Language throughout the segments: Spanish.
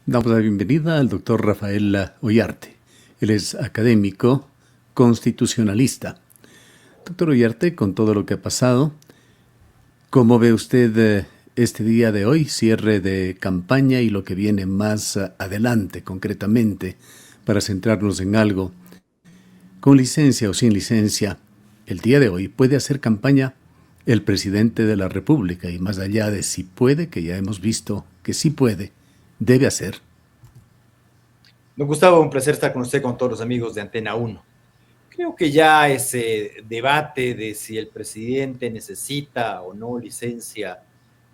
Damos la bienvenida al doctor Rafael Ollarte. Él es académico constitucionalista. Doctor Ollarte, con todo lo que ha pasado, ¿cómo ve usted este día de hoy, cierre de campaña y lo que viene más adelante concretamente, para centrarnos en algo? Con licencia o sin licencia, el día de hoy puede hacer campaña el presidente de la República y más allá de si puede, que ya hemos visto que sí puede, debe hacer. Don Gustavo, un placer estar con usted, con todos los amigos de Antena 1. Creo que ya ese debate de si el presidente necesita o no licencia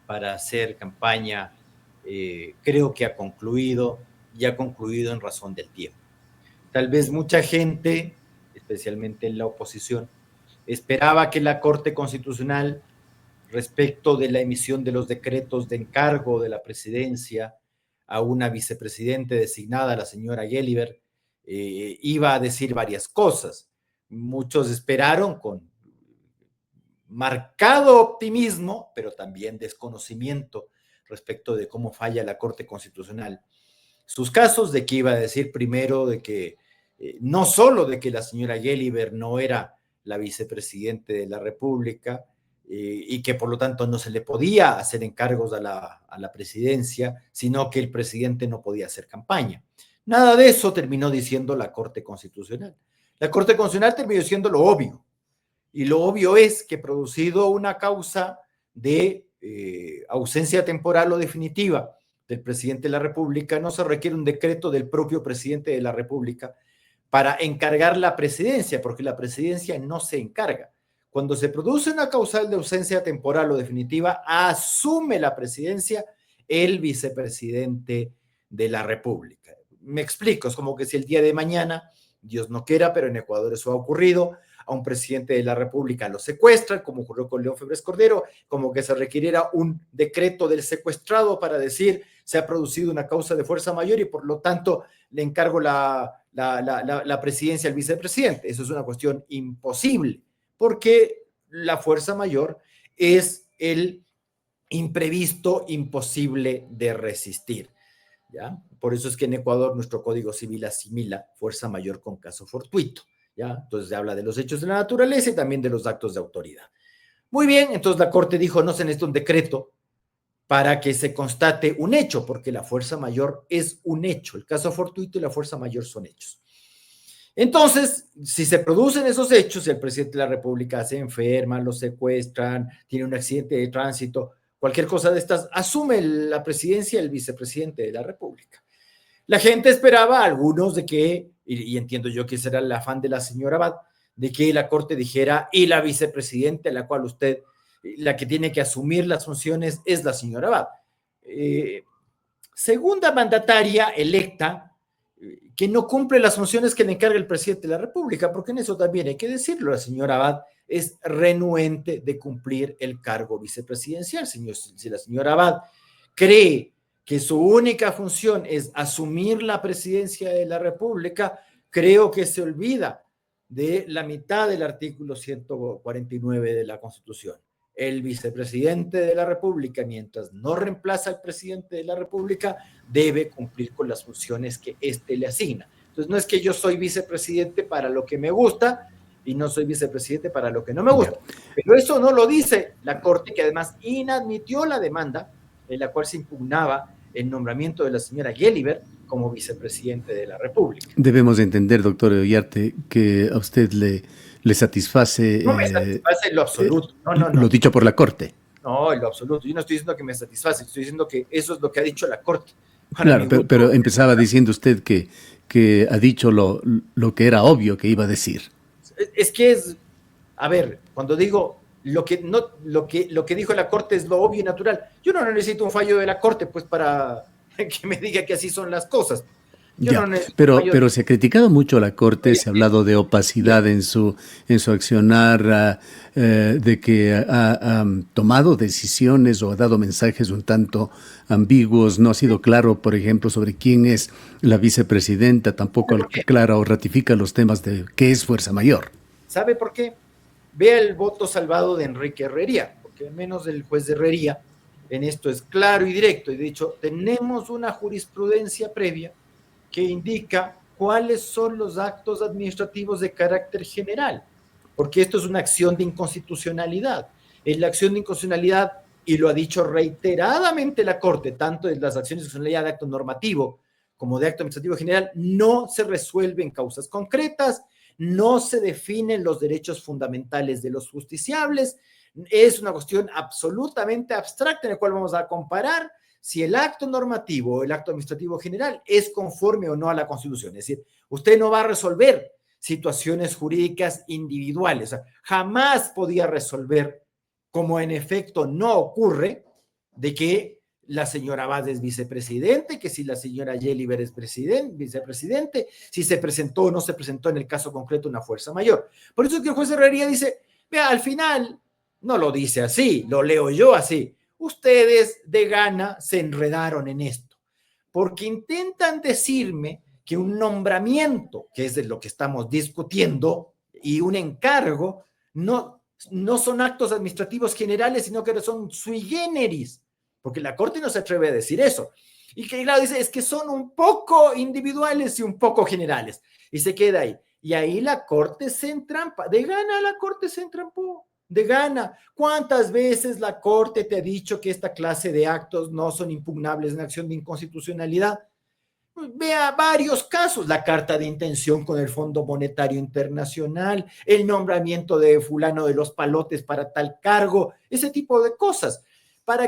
para hacer campaña, creo que ha concluido y ha concluido en razón del tiempo. Tal vez mucha gente, especialmente en la oposición, esperaba que la Corte Constitucional, respecto de la emisión de los decretos de encargo de la presidencia a una vicepresidente designada, la señora Gelliver, iba a decir varias cosas. Muchos esperaron con marcado optimismo, pero también desconocimiento respecto de cómo falla la Corte Constitucional. Sus casos de que iba a decir primero de que no solo de que la señora Gelliver no era la vicepresidente de la República y que por lo tanto no se le podía hacer encargos a la presidencia, sino que el presidente no podía hacer campaña. Nada de eso terminó diciendo la Corte Constitucional. La Corte Constitucional terminó diciendo lo obvio, y lo obvio es que producido una causa de ausencia temporal o definitiva del presidente de la República, no se requiere un decreto del propio presidente de la República para encargar la presidencia, porque la presidencia no se encarga. Cuando se produce una causal de ausencia temporal o definitiva, asume la presidencia el vicepresidente de la República. Me explico, es como que si el día de mañana, Dios no quiera, pero en Ecuador eso ha ocurrido, a un presidente de la República lo secuestran, como ocurrió con León Febres Cordero, como que se requiriera un decreto del secuestrado para decir se ha producido una causa de fuerza mayor y por lo tanto le encargo la presidencia al vicepresidente. Eso es una cuestión imposible, porque la fuerza mayor es el imprevisto imposible de resistir. ¿Ya? Por eso es que en Ecuador nuestro Código Civil asimila fuerza mayor con caso fortuito. ¿Ya? Entonces se habla de los hechos de la naturaleza y también de los actos de autoridad. Muy bien, entonces la Corte dijo no se necesita un decreto para que se constate un hecho, porque la fuerza mayor es un hecho. El caso fortuito y la fuerza mayor son hechos. Entonces, si se producen esos hechos, el presidente de la República se enferma, lo secuestran, tiene un accidente de tránsito, cualquier cosa de estas, asume la presidencia el vicepresidente de la República. La gente esperaba, algunos de que, y entiendo yo que ese era el afán de la señora Abad, de que la Corte dijera, y la vicepresidenta, la cual usted, la que tiene que asumir las funciones es la señora Abad. Segunda mandataria electa, que no cumple las funciones que le encarga el presidente de la República, porque en eso también hay que decirlo, la señora Abad es renuente de cumplir el cargo vicepresidencial. Si la señora Abad cree que su única función es asumir la presidencia de la República, creo que se olvida de la mitad del artículo 149 de la Constitución. El vicepresidente de la República, mientras no reemplaza al presidente de la República, debe cumplir con las funciones que éste le asigna. Entonces, no es que yo soy vicepresidente para lo que me gusta y no soy vicepresidente para lo que no me gusta. Pero eso no lo dice la Corte, que además inadmitió la demanda en la cual se impugnaba el nombramiento de la señora Gelliver como vicepresidente de la República. Debemos entender, doctor Ollarte, que a usted le satisface... No me satisface en lo absoluto. No. Lo dicho por la Corte. No, en lo absoluto. Yo no estoy diciendo que me satisface, estoy diciendo que eso es lo que ha dicho la Corte. Claro, pero empezaba diciendo usted que ha dicho lo que era obvio que iba a decir. Es que es, a ver, cuando digo lo que dijo la Corte es lo obvio y natural, yo no necesito un fallo de la Corte pues para que me diga que así son las cosas. Ya, pero se ha criticado mucho a la Corte, se ha hablado de opacidad en su accionar, de que ha tomado decisiones o ha dado mensajes un tanto ambiguos, no ha sido claro, por ejemplo, sobre quién es la vicepresidenta, tampoco clara o ratifica los temas de qué es fuerza mayor. ¿Sabe por qué? Vea el voto salvado de Enrique Herrería, porque al menos el juez de Herrería en esto es claro y directo, y de hecho tenemos una jurisprudencia previa que indica cuáles son los actos administrativos de carácter general, porque esto es una acción de inconstitucionalidad. Es la acción de inconstitucionalidad, y lo ha dicho reiteradamente la Corte, tanto en las acciones de inconstitucionalidad de acto normativo como de acto administrativo general, no se resuelven causas concretas, no se definen los derechos fundamentales de los justiciables, es una cuestión absolutamente abstracta en la cual vamos a comparar si el acto normativo o el acto administrativo general es conforme o no a la Constitución. Es decir, usted no va a resolver situaciones jurídicas individuales. O sea, jamás podía resolver, como en efecto no ocurre, de que la señora Abad es vicepresidente, que si la señora Yeliver es vicepresidente, si se presentó o no se presentó en el caso concreto una fuerza mayor. Por eso es que el juez Herrería dice, vea, al final no lo dice así, lo leo yo así. Ustedes de gana se enredaron en esto, porque intentan decirme que un nombramiento, que es de lo que estamos discutiendo, y un encargo, no son actos administrativos generales, sino que son sui generis, porque la Corte no se atreve a decir eso. Y que claro, dice, es que son un poco individuales y un poco generales. Y se queda ahí. Y ahí la Corte se entrampa. De gana la Corte se entrampó. De gana. ¿Cuántas veces la Corte te ha dicho que esta clase de actos no son impugnables en acción de inconstitucionalidad? Vea varios casos, la carta de intención con el Fondo Monetario Internacional, el nombramiento de fulano de los palotes para tal cargo, ese tipo de cosas.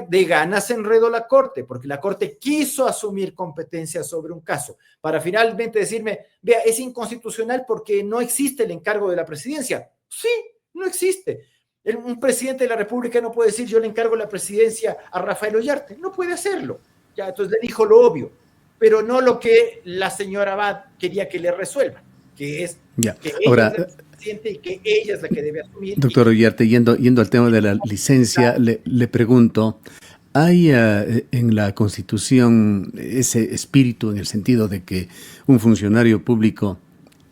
De ganas se enredó la Corte, porque la Corte quiso asumir competencia sobre un caso, para finalmente decirme, vea, es inconstitucional porque no existe el encargo de la presidencia. Sí, no existe. Un presidente de la República no puede decir, yo le encargo la presidencia a Rafael Ollarte, no puede hacerlo. Ya, entonces le dijo lo obvio, pero no lo que la señora Abad quería que le resuelvan, que es que ella es la presidente y que ella es la que debe asumir. Doctor Ollarte, yendo al tema de la licencia, le pregunto, ¿hay en la Constitución ese espíritu en el sentido de que un funcionario público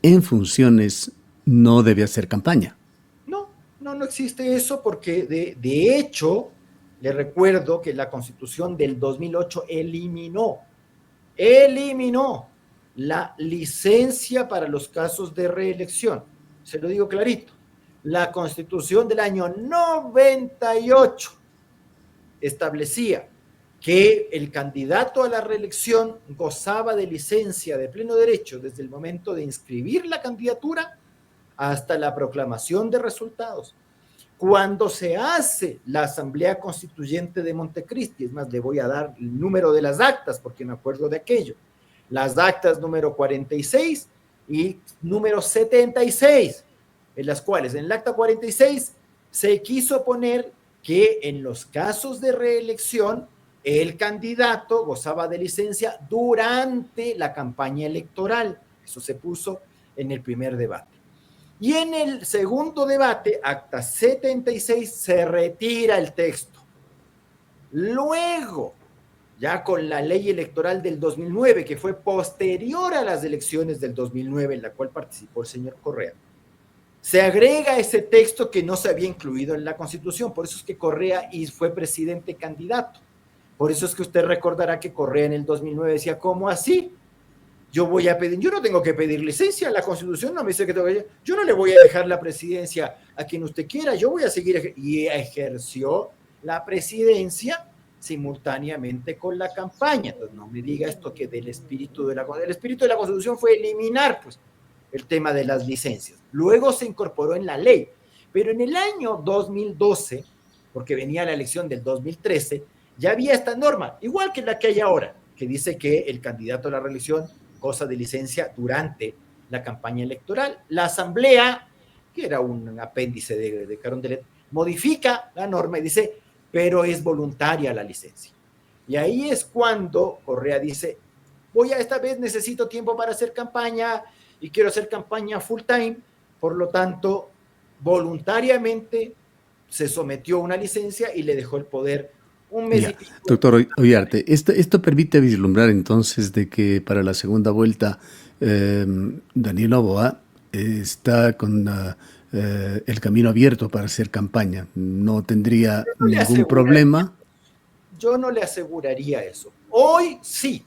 en funciones no debe hacer campaña? No existe eso porque de hecho, le recuerdo que la Constitución del 2008 eliminó la licencia para los casos de reelección. Se lo digo clarito. La Constitución del año 98 establecía que el candidato a la reelección gozaba de licencia de pleno derecho desde el momento de inscribir la candidatura hasta la proclamación de resultados. Cuando se hace la Asamblea Constituyente de Montecristi, es más, le voy a dar el número de las actas porque me acuerdo de aquello, las actas número 46 y número 76, en las cuales en el acta 46 se quiso poner que en los casos de reelección el candidato gozaba de licencia durante la campaña electoral. Eso se puso en el primer debate. Y en el segundo debate, acta 76, se retira el texto. Luego, ya con la ley electoral del 2009, que fue posterior a las elecciones del 2009, en la cual participó el señor Correa, se agrega ese texto que no se había incluido en la Constitución. Por eso es que Correa fue presidente candidato. Por eso es que usted recordará que Correa en el 2009 decía, ¿cómo así? Yo no tengo que pedir licencia, la Constitución no me dice que tengo que, yo no le voy a dejar la presidencia a quien usted quiera, yo voy a seguir, y ejerció la presidencia simultáneamente con la campaña. Entonces no me diga esto que el espíritu de la Constitución fue eliminar pues el tema de las licencias. Luego se incorporó en la ley, pero en el año 2012, porque venía la elección del 2013, ya había esta norma, igual que la que hay ahora, que dice que el candidato a la reelección goza de licencia durante la campaña electoral. La Asamblea, que era un apéndice de Carondelet, modifica la norma y dice, pero es voluntaria la licencia. Y ahí es cuando Correa dice, esta vez necesito tiempo para hacer campaña y quiero hacer campaña full time, por lo tanto, voluntariamente se sometió a una licencia y le dejó el poder un mes y pico. Doctor Ollarte, esto permite vislumbrar entonces de que para la segunda vuelta Daniel Noboa está con el camino abierto para hacer campaña. No tendría ningún problema. yo no le aseguraría eso. Hoy sí.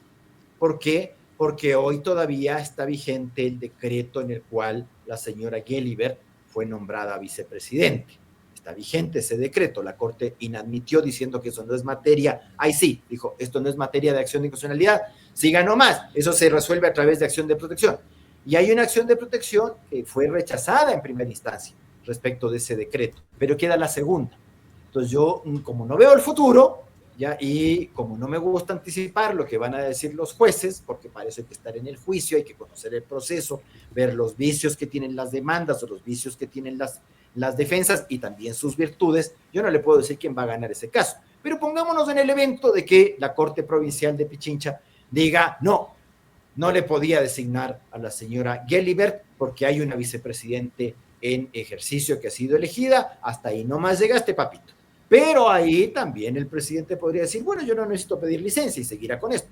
¿Por qué? Porque hoy todavía está vigente el decreto en el cual la señora Gelibert fue nombrada vicepresidente. Está vigente ese decreto. La Corte inadmitió diciendo que eso no es materia. Ahí sí, dijo, esto no es materia de acción de inconstitucionalidad. Siga nomás. Eso se resuelve a través de acción de protección. Y hay una acción de protección que fue rechazada en primera instancia respecto de ese decreto, pero queda la segunda. Entonces yo, como no veo el futuro, ¿ya? Y como no me gusta anticipar lo que van a decir los jueces, porque para eso hay que estar en el juicio, hay que conocer el proceso, ver los vicios que tienen las demandas o los vicios que tienen las defensas y también sus virtudes, yo no le puedo decir quién va a ganar ese caso. Pero pongámonos en el evento de que la Corte Provincial de Pichincha diga, no le podía designar a la señora Gelibert porque hay una vicepresidente en ejercicio que ha sido elegida, hasta ahí nomás llegaste, papito. Pero ahí también el presidente podría decir, bueno, yo no necesito pedir licencia y seguirá con esto.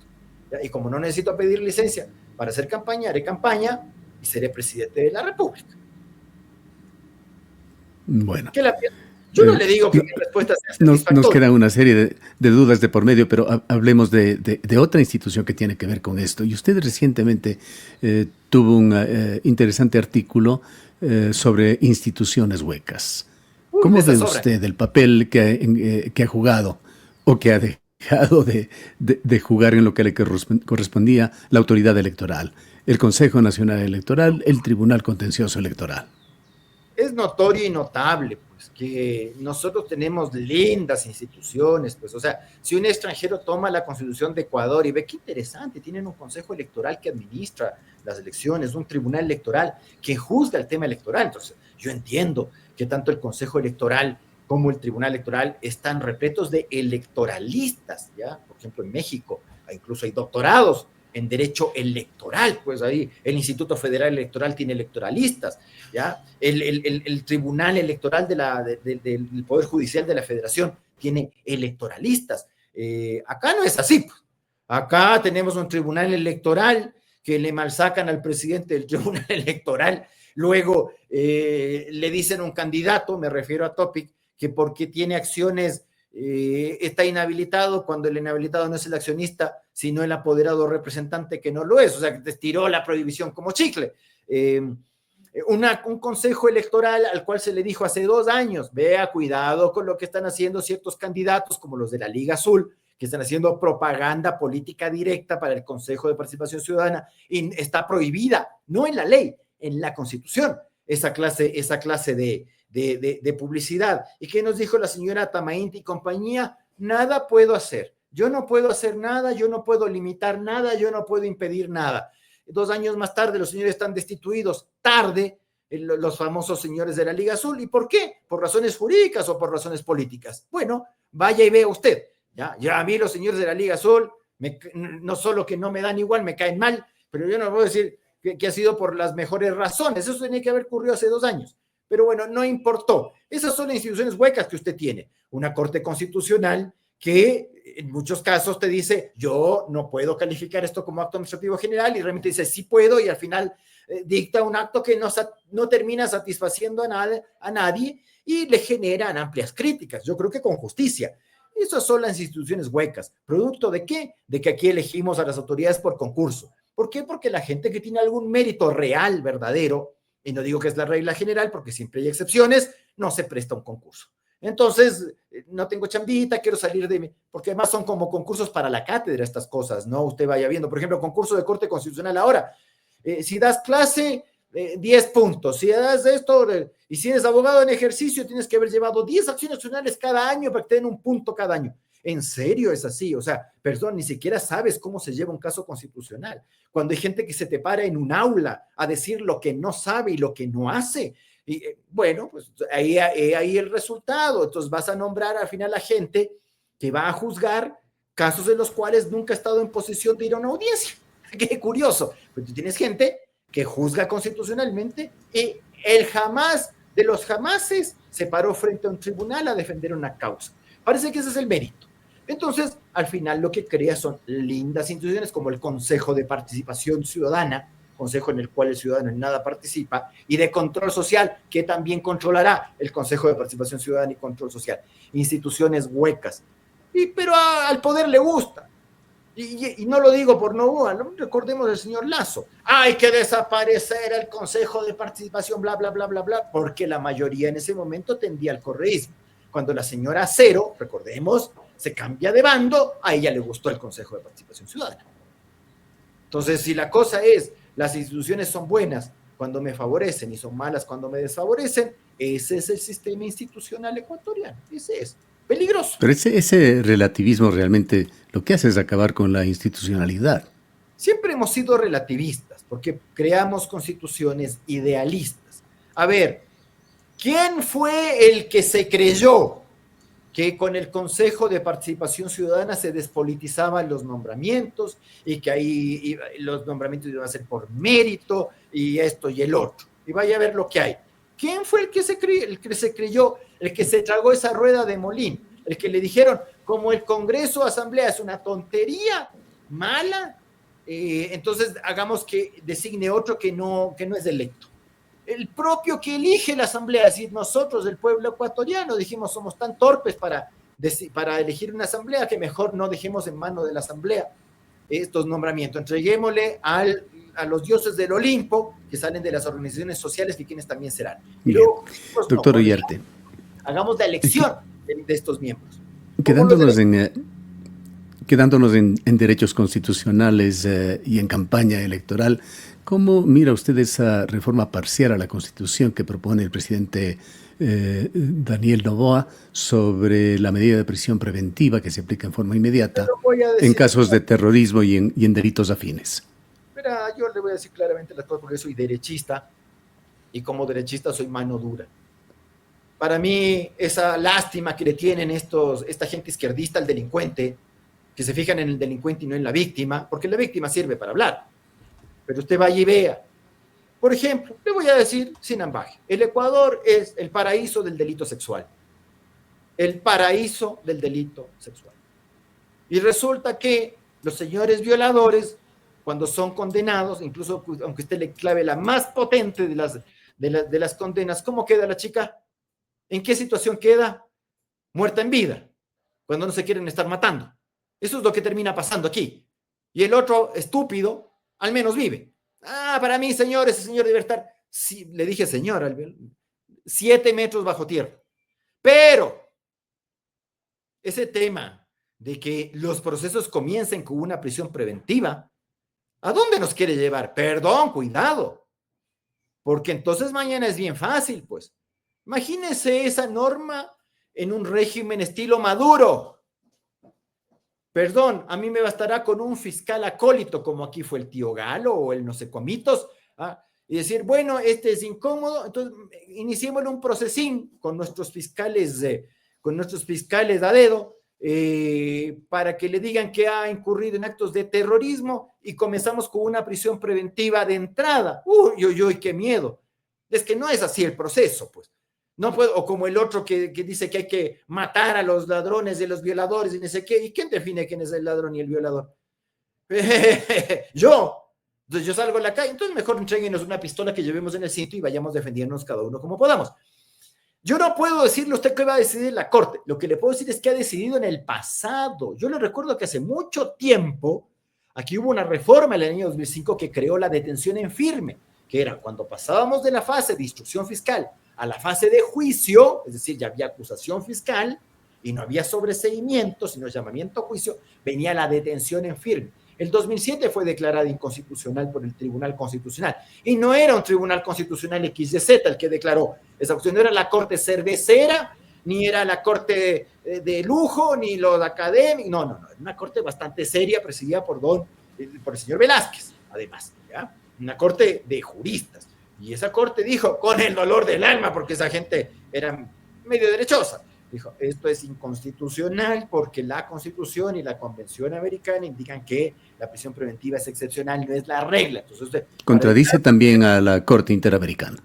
Y como no necesito pedir licencia para hacer campaña, haré campaña y seré presidente de la República. Bueno. Yo no le digo que mi respuesta sea satisfactoria. Nos queda una serie de dudas de por medio, pero hablemos de otra institución que tiene que ver con esto. Y usted recientemente tuvo un interesante artículo sobre instituciones huecas. ¿Cómo ve usted el papel que ha jugado o que ha dejado de jugar en lo que le correspondía la autoridad electoral, el Consejo Nacional Electoral, el Tribunal Contencioso Electoral? Es notorio y notable, pues, que nosotros tenemos lindas instituciones, pues, o sea, si un extranjero toma la Constitución de Ecuador y ve qué interesante, tienen un consejo electoral que administra las elecciones, un tribunal electoral que juzga el tema electoral. Entonces, yo entiendo que tanto el Consejo Electoral como el Tribunal Electoral están repletos de electoralistas, ¿ya? Por ejemplo, en México incluso hay doctorados en derecho electoral, pues ahí el Instituto Federal Electoral tiene electoralistas, ¿ya? El Tribunal Electoral del Poder Judicial de la Federación tiene electoralistas. Acá no es así, pues. Acá tenemos un tribunal electoral que le malsacan al presidente del tribunal electoral, luego le dicen a un candidato, me refiero a Topic, que porque tiene acciones está inhabilitado cuando el inhabilitado no es el accionista, sino el apoderado representante que no lo es, o sea, que te estiró la prohibición como chicle. Un consejo electoral al cual se le dijo hace 2 años, vea, cuidado con lo que están haciendo ciertos candidatos como los de la Liga Azul, que están haciendo propaganda política directa para el Consejo de Participación Ciudadana, y está prohibida, no en la ley, en la Constitución, esa clase de publicidad. ¿Y qué nos dijo la señora Tamainti y compañía? Nada puedo hacer. Yo no puedo hacer nada, yo no puedo limitar nada, yo no puedo impedir nada. 2 años más tarde, los señores están destituidos tarde, los famosos señores de la Liga Azul. ¿Y por qué? ¿Por razones jurídicas o por razones políticas? Bueno, vaya y vea usted. Ya a mí los señores de la Liga Azul, no solo que no me dan igual, me caen mal, pero yo no puedo decir que ha sido por las mejores razones. Eso tenía que haber ocurrido hace 2 años. Pero bueno, no importó. Esas son las instituciones huecas que usted tiene. Una Corte Constitucional que en muchos casos te dice, yo no puedo calificar esto como acto administrativo general, y realmente dice, sí puedo, y al final dicta un acto que no termina satisfaciendo a nadie y le generan amplias críticas. Yo creo que con justicia. Esas son las instituciones huecas. ¿Producto de qué? De que aquí elegimos a las autoridades por concurso. ¿Por qué? Porque la gente que tiene algún mérito real, verdadero, y no digo que es la regla general porque siempre hay excepciones, no se presta un concurso. Entonces, no tengo chambita, quiero salir de mí, porque además son como concursos para la cátedra estas cosas, ¿no? Usted vaya viendo, por ejemplo, concurso de Corte Constitucional ahora. Si das clase, 10 puntos. Si das esto, y si eres abogado en ejercicio, tienes que haber llevado 10 acciones nacionales cada año para que te den un punto cada año. ¿En serio es así? O sea, perdón, ni siquiera sabes cómo se lleva un caso constitucional. Cuando hay gente que se te para en un aula a decir lo que no sabe y lo que no hace. Y bueno, pues ahí el resultado. Entonces vas a nombrar al final a gente que va a juzgar casos en los cuales nunca ha estado en posición de ir a una audiencia. Qué curioso. Pues tú tienes gente que juzga constitucionalmente y el jamás de los jamases se paró frente a un tribunal a defender una causa. Parece que ese es el mérito. Entonces, al final lo que crea son lindas instituciones como el Consejo de Participación Ciudadana, consejo en el cual el ciudadano en nada participa, y de control social, que también controlará el Consejo de Participación Ciudadana y Control Social. Instituciones huecas. Pero al poder le gusta. Y no lo digo por Novoa, ¿no? Recordemos al señor Lazo. Hay que desaparecer el Consejo de Participación, bla, bla, bla, bla, bla, porque la mayoría en ese momento tendía al correísmo. Cuando la señora Acero, recordemos, se cambia de bando, a ella le gustó el Consejo de Participación Ciudadana. Entonces, si la cosa es, las instituciones son buenas cuando me favorecen y son malas cuando me desfavorecen, ese es el sistema institucional ecuatoriano, ese es. Peligroso. Pero ese relativismo realmente lo que hace es acabar con la institucionalidad. Siempre hemos sido relativistas porque creamos constituciones idealistas. A ver, ¿quién fue el que se creyó que con el Consejo de Participación Ciudadana se despolitizaban los nombramientos y que ahí los nombramientos iban a ser por mérito y esto y el otro? Y vaya a ver lo que hay. ¿Quién fue el que se creyó, el que se tragó esa rueda de molín? El que le dijeron, como el Congreso o Asamblea es una tontería mala, entonces hagamos que designe otro que no es electo. El propio que elige la Asamblea, es decir, nosotros, el pueblo ecuatoriano, dijimos, somos tan torpes para elegir una Asamblea que mejor no dejemos en manos de la Asamblea estos nombramientos. Entreguémosle a los dioses del Olimpo, que salen de las organizaciones sociales, y quienes también serán. Y luego, pues, doctor Ollarte, hagamos la elección de estos miembros. Quedándonos en derechos constitucionales y en campaña electoral, ¿cómo mira usted esa reforma parcial a la Constitución que propone el presidente Daniel Noboa sobre la medida de prisión preventiva que se aplica en forma inmediata en casos de terrorismo y en delitos afines? Mira, yo le voy a decir claramente las cosas porque soy derechista y como derechista soy mano dura. Para mí, esa lástima que le tienen esta gente izquierdista al delincuente, que se fijan en el delincuente y no en la víctima, porque la víctima sirve para hablar. Pero usted vaya y vea. Por ejemplo, le voy a decir sin ambaje, el Ecuador es el paraíso del delito sexual. El paraíso del delito sexual. Y resulta que los señores violadores, cuando son condenados, incluso aunque usted le clave la más potente de las condenas, ¿cómo queda la chica? ¿En qué situación queda? Muerta en vida, cuando no se quieren estar matando. Eso es lo que termina pasando aquí. Y el otro estúpido, al menos vive. Para mí, señor, ese señor debe estar, sí, le dije señor, 7 metros bajo tierra. Pero ese tema de que los procesos comiencen con una prisión preventiva, ¿a dónde nos quiere llevar? Perdón, cuidado. Porque entonces mañana es bien fácil, pues. Imagínese esa norma en un régimen estilo Maduro. Perdón, a mí me bastará con un fiscal acólito, como aquí fue el tío Galo o el no sé cuamitos, y decir, bueno, este es incómodo, entonces iniciemos un procesín con nuestros fiscales a dedo, para que le digan que ha incurrido en actos de terrorismo y comenzamos con una prisión preventiva de entrada. Uy, qué miedo. Es que no es así el proceso, pues. No puedo, o como el otro que dice que hay que matar a los ladrones y los violadores y no sé qué. ¿Y quién define quién es el ladrón y el violador? Yo. Entonces yo salgo a la calle, entonces mejor entréguenos una pistola que llevemos en el sitio y vayamos defendiéndonos cada uno como podamos. Yo no puedo decirle a usted qué va a decidir la Corte. Lo que le puedo decir es que ha decidido en el pasado. Yo le recuerdo que hace mucho tiempo aquí hubo una reforma en el año 2005 que creó la detención en firme, que era cuando pasábamos de la fase de instrucción fiscal a la fase de juicio, es decir, ya había acusación fiscal y no había sobreseimiento, sino llamamiento a juicio, venía la detención en firme. El 2007 fue declarada inconstitucional por el Tribunal Constitucional. Y no era un Tribunal Constitucional XYZ el que declaró esa cuestión. No era la Corte Cervecera, ni era la Corte de lujo, ni los académicos. No. Era una Corte bastante seria, presidida por el señor Velázquez, además. ¿Ya? Una Corte de juristas. Y esa Corte dijo, con el dolor del alma, porque esa gente era medio derechosa, dijo, esto es inconstitucional porque la Constitución y la Convención Americana indican que la prisión preventiva es excepcional, no es la regla. Entonces usted contradice también a la Corte Interamericana.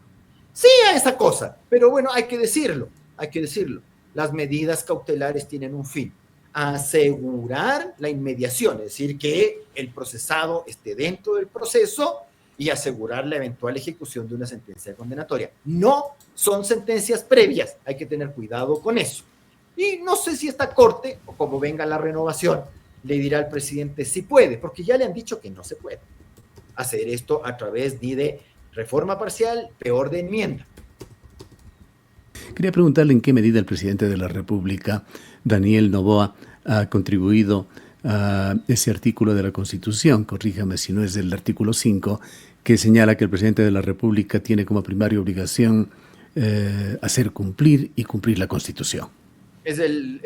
Sí, a esa cosa, pero bueno, hay que decirlo. Las medidas cautelares tienen un fin, asegurar la inmediación, es decir, que el procesado esté dentro del proceso y asegurar la eventual ejecución de una sentencia condenatoria. No son sentencias previas, hay que tener cuidado con eso. Y no sé si esta corte, o como venga la renovación, le dirá al presidente si puede, porque ya le han dicho que no se puede hacer esto a través ni de reforma parcial, peor de enmienda. Quería preguntarle en qué medida el presidente de la República, Daniel Noboa, ha contribuido a ese artículo de la Constitución, corríjame si no es del artículo 5, que señala que el presidente de la República tiene como primaria obligación hacer cumplir y cumplir la Constitución. Es el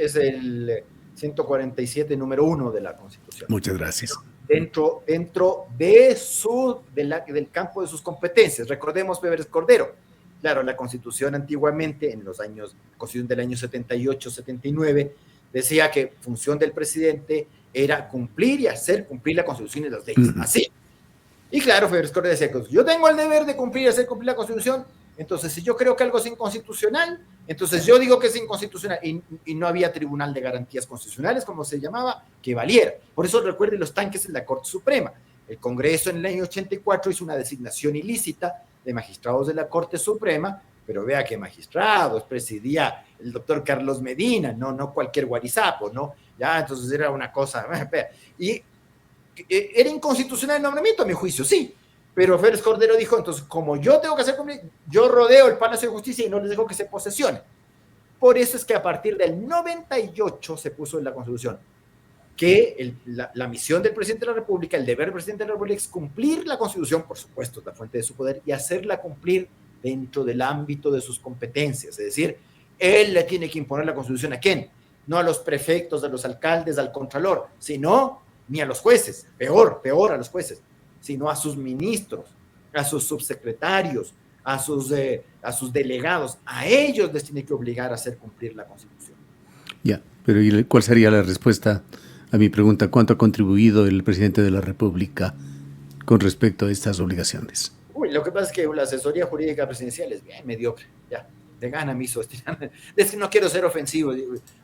147, número 1 de la Constitución. Muchas gracias. Dentro del campo de sus competencias. Recordemos Pérez Cordero. Claro, la Constitución antiguamente, Constitución del año 78, 79, decía que función del presidente era cumplir y hacer cumplir la Constitución y las leyes. Así. Y claro, Pérez Cordero decía que yo tengo el deber de cumplir y hacer cumplir la Constitución. Entonces, si yo creo que algo es inconstitucional, entonces yo digo que es inconstitucional, y no había tribunal de garantías constitucionales, como se llamaba, que valiera. Por eso recuerden los tanques en la Corte Suprema. El Congreso en el año 84 hizo una designación ilícita de magistrados de la Corte Suprema, pero vea que magistrados presidía el doctor Carlos Medina, no cualquier guarizapo, ¿no? Ya, entonces era una cosa, y era inconstitucional el nombramiento, a mi juicio, sí. Pero Félix Cordero dijo, entonces, como yo tengo que hacer cumplir, yo rodeo el Palacio de Justicia y no les dejo que se posesione. Por eso es que a partir del 98 se puso en la Constitución que la misión del presidente de la República, el deber del presidente de la República es cumplir la Constitución, por supuesto, la fuente de su poder, y hacerla cumplir dentro del ámbito de sus competencias. Es decir, él le tiene que imponer la Constitución ¿a quién? No a los prefectos, a los alcaldes, al contralor, sino ni a los jueces, peor a los jueces, sino a sus ministros, a sus subsecretarios, a sus delegados. A ellos les tiene que obligar a hacer cumplir la Constitución. Ya, pero ¿y cuál sería la respuesta a mi pregunta? ¿Cuánto ha contribuido el presidente de la República con respecto a estas obligaciones? Lo que pasa es que la asesoría jurídica presidencial es bien mediocre, ya, de gana miso. Es que no quiero ser ofensivo,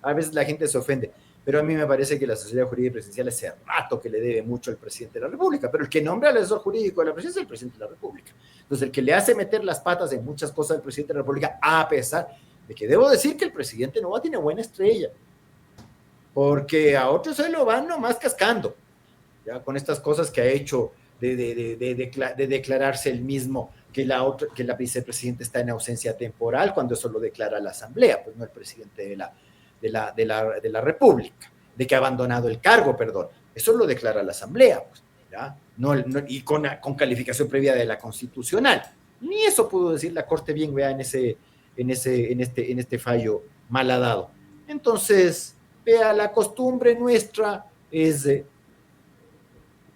a veces la gente se ofende, pero a mí me parece que la asesoría jurídica presidencial hace rato que le debe mucho al presidente de la República, pero el que nombra al asesor jurídico de la presidencia es el presidente de la República. Entonces, el que le hace meter las patas en muchas cosas al presidente de la República, a pesar de que debo decir que el presidente Noboa tiene buena estrella, porque a otros se lo van nomás cascando, ya con estas cosas que ha hecho de declararse el mismo que la vicepresidenta está en ausencia temporal, cuando eso lo declara la Asamblea, pues no el presidente de la República, de que ha abandonado el cargo, perdón. Eso lo declara la Asamblea, pues, ¿ya? Y con calificación previa de la Constitucional. Ni eso pudo decir la Corte bien, vea, en este fallo mal dado. Entonces, vea, la costumbre nuestra es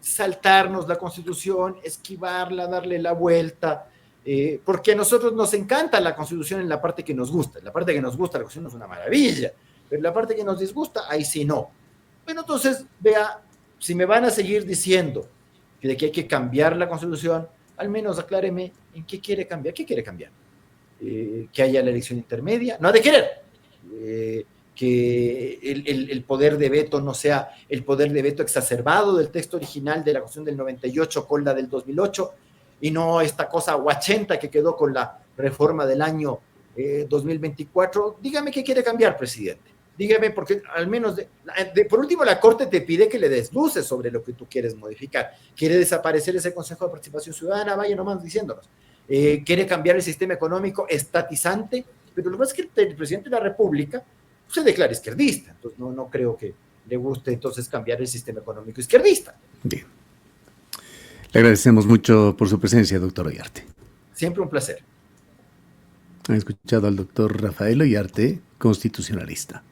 saltarnos la Constitución, esquivarla, darle la vuelta, porque a nosotros nos encanta la Constitución en la parte que nos gusta. En la parte que nos gusta la Constitución es una maravilla, pero en la parte que nos disgusta, ahí sí no. Bueno, entonces, vea, si me van a seguir diciendo de que hay que cambiar la Constitución, al menos acláreme en qué quiere cambiar. ¿Qué quiere cambiar? Que haya la elección intermedia. No ha de querer. Que el poder de veto no sea el poder de veto exacerbado del texto original de la Constitución del 98 con la del 2008, y no esta cosa guachenta que quedó con la reforma del año 2024. Dígame qué quiere cambiar, presidente. Dígame, porque al menos, por último, la Corte te pide que le des luces sobre lo que tú quieres modificar. ¿Quiere desaparecer ese Consejo de Participación Ciudadana? Vaya nomás diciéndonos. ¿Quiere cambiar el sistema económico estatizante? Pero lo que pasa es que el presidente de la República se declara izquierdista, entonces no creo que le guste entonces cambiar el sistema económico izquierdista. Bien. Le agradecemos mucho por su presencia, doctor Oyarte. Siempre un placer. Han escuchado al doctor Rafael Oyarte, constitucionalista.